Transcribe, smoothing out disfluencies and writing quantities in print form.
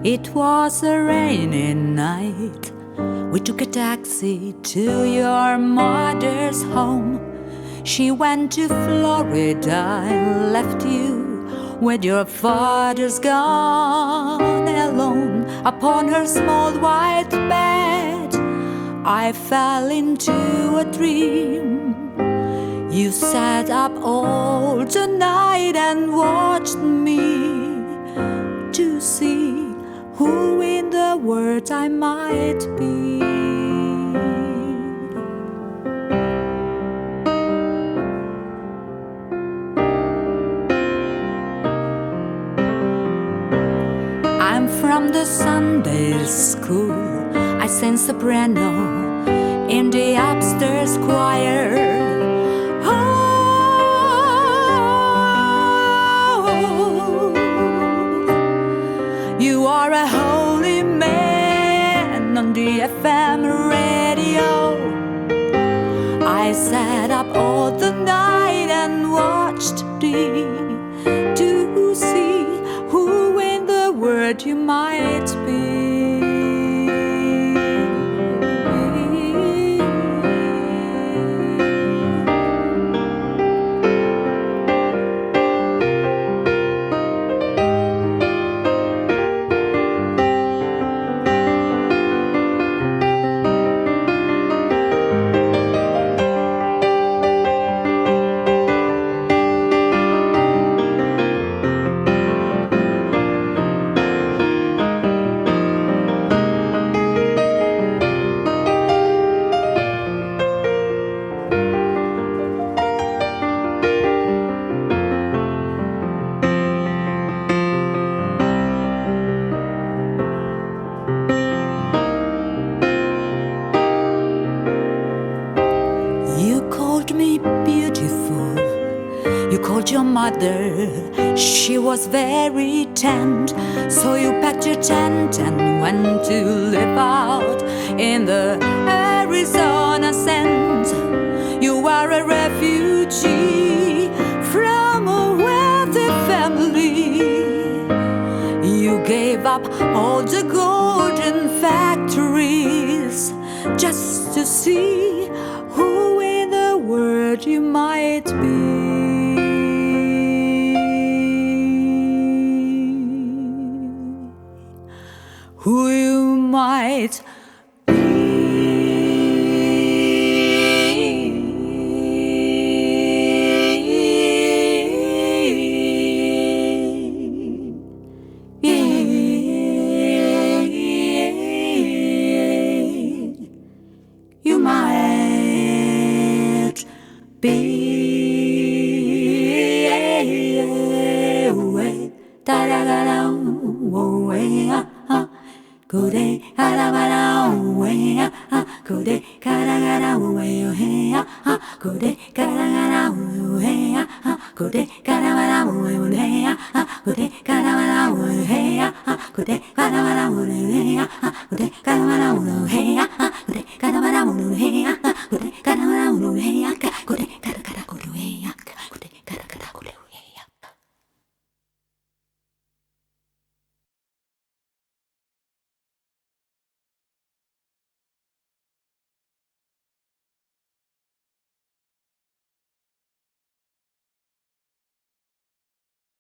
It was a rainy night. We took a taxi to your mother's home. She went to Florida and left you with your father's gone alone. Upon her small white bed, I fell into a dream. You sat up all the night and watched me to see who in the world I might be. I'm from the Sunday school. I sing soprano in the upstairs choir. You are a holy man on the FM radio. I sat up all the night and watched to see who in the world you might be. Your mother, she was very tender. So you packed your tent and went to live out in the Arizona sands. You are a refugee from a wealthy family. You gave up all the golden factories just to see who in the world you might be. Who you might be. You might be. Go day, gara gara way, go day, gara gara way, go day, gara gara way, go day, gara gara way, go day,